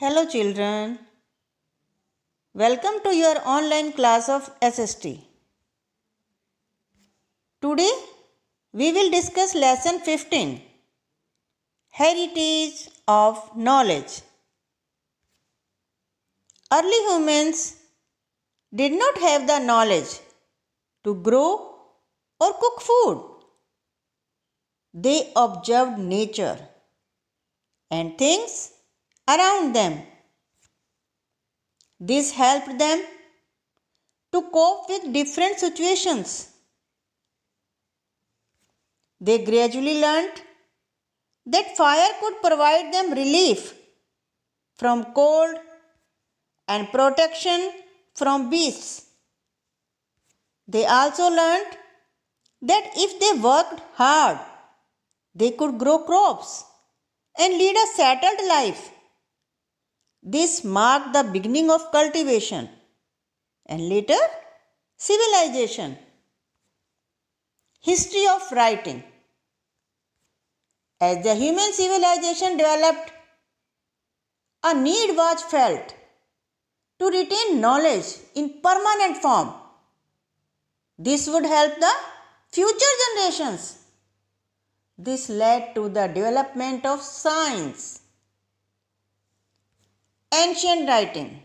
Hello children, welcome to your online class of SST. Today we will discuss lesson 15, Heritage of Knowledge. Early humans did not have the knowledge to grow or cook food. They observed nature and things around them. This helped them to cope with different situations. They gradually learned that fire could provide them relief from cold and protection from beasts. They also learned that if they worked hard, they could grow crops and lead a settled life. This marked the beginning of cultivation and later civilization. History of writing. As the human civilization developed, a need was felt to retain knowledge in permanent form. This would help the future generations. This led to the development of science. Ancient writing.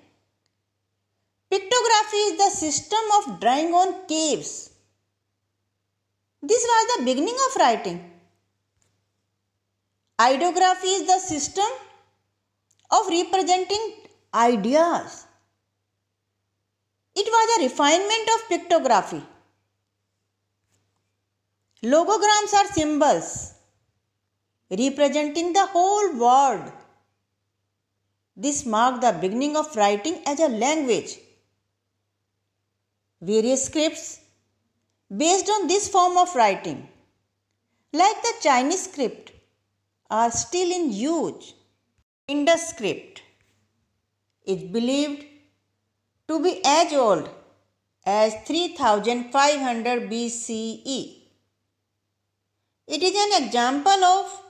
Pictography is the system of drawing on caves. This was the beginning of writing. Ideography is the system of representing ideas. It was a refinement of pictography. Logograms are symbols representing the whole world. This marked the beginning of writing as a language. Various scripts based on this form of writing, like the Chinese script, are still in use. Indus script is believed to be as old as 3500 BCE. It is an example of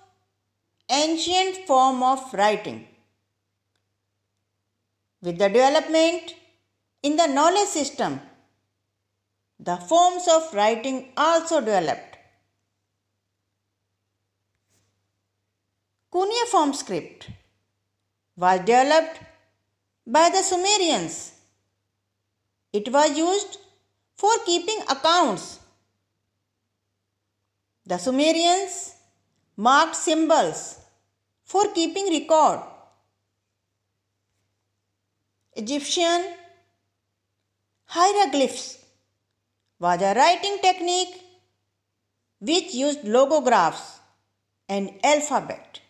ancient form of writing. With the development in the knowledge system, the forms of writing also developed. Cuneiform script was developed by the Sumerians. It was used for keeping accounts. The Sumerians marked symbols for keeping record. Egyptian hieroglyphs was a writing technique which used logographs and alphabet.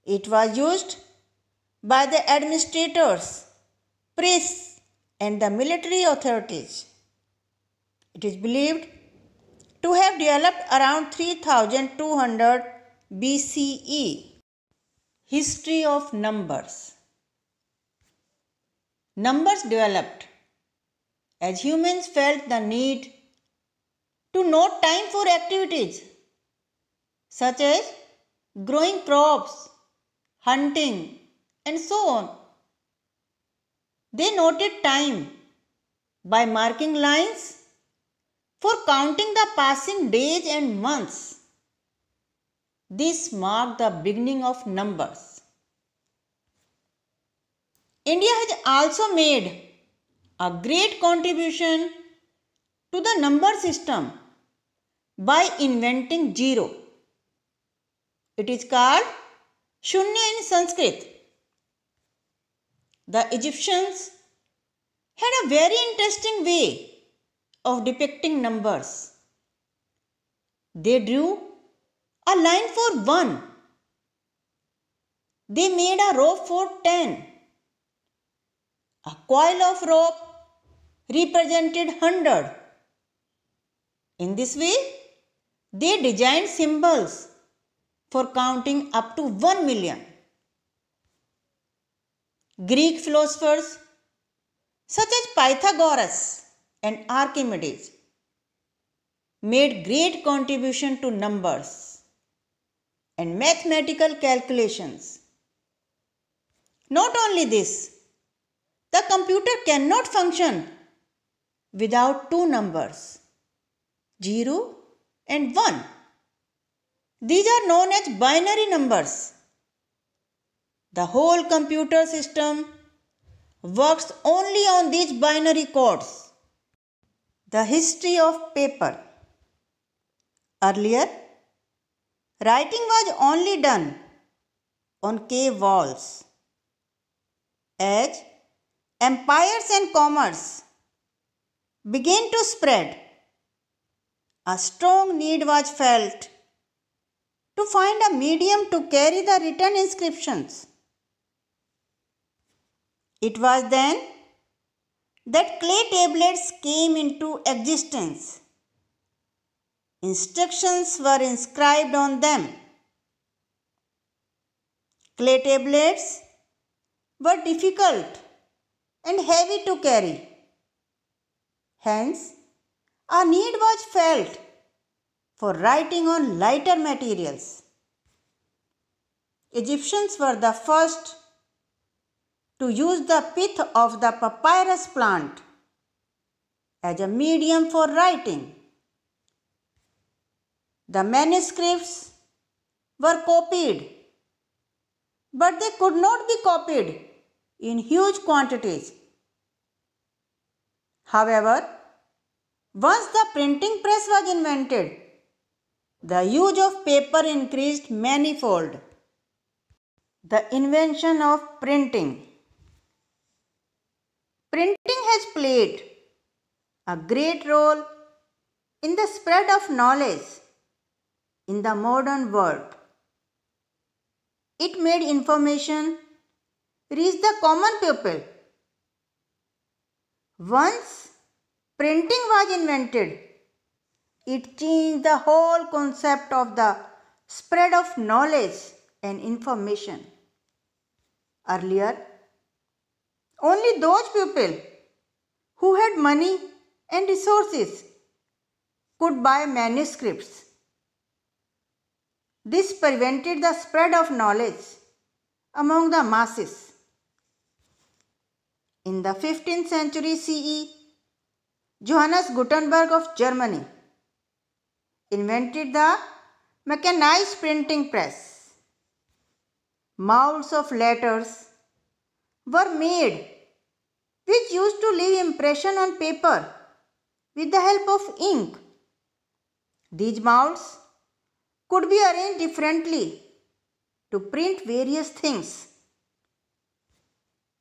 It was used by the administrators, priests, and the military authorities. It is believed to have developed around 3200 BCE. History of numbers. Numbers developed as humans felt the need to note time for activities such as growing crops, hunting, and so on. They noted time by marking lines for counting the passing days and months. This marked the beginning of numbers. India has also made a great contribution to the number system by inventing zero. It is called Shunya in Sanskrit. The Egyptians had a very interesting way of depicting numbers. They drew a line for 1. They made a rope for 10. A coil of rope represented 100. In this way, they designed symbols for counting up to 1 million. Greek philosophers such as Pythagoras and Archimedes made great contribution to numbers and mathematical calculations. Not only this, the computer cannot function without two numbers, 0 and 1. These are known as binary numbers. The whole computer system works only on these binary codes. The history of paper. Earlier, writing was only done on cave walls. As empires and commerce began to spread, a strong need was felt to find a medium to carry the written inscriptions. It was then that clay tablets came into existence. Instructions were inscribed on them. Clay tablets were difficult and heavy to carry. Hence, a need was felt for writing on lighter materials. Egyptians were the first to use the pith of the papyrus plant as a medium for writing. The manuscripts were copied, but they could not be copied in huge quantities. However, once the printing press was invented, the use of paper increased manifold. The invention of printing. Printing has played a great role in the spread of knowledge in the modern world. It made information reach the common people. Once printing was invented, it changed the whole concept of the spread of knowledge and information. Earlier, only those people who had money and resources could buy manuscripts. This prevented the spread of knowledge among the masses. In the 15th century CE, Johannes Gutenberg of Germany invented the mechanized printing press. Molds of letters were made which used to leave impression on paper with the help of ink. These molds could be arranged differently to print various things.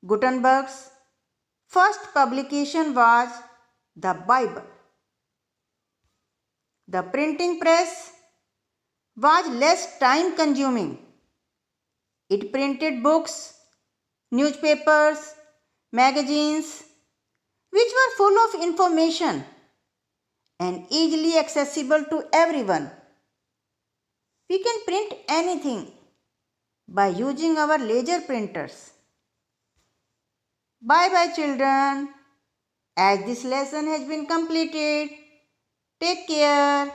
Gutenberg's first publication was the Bible. The printing press was less time consuming. It printed books, newspapers, magazines, which were full of information and easily accessible to everyone. We can print anything by using our laser printers. Bye bye children. As this lesson has been completed, take care.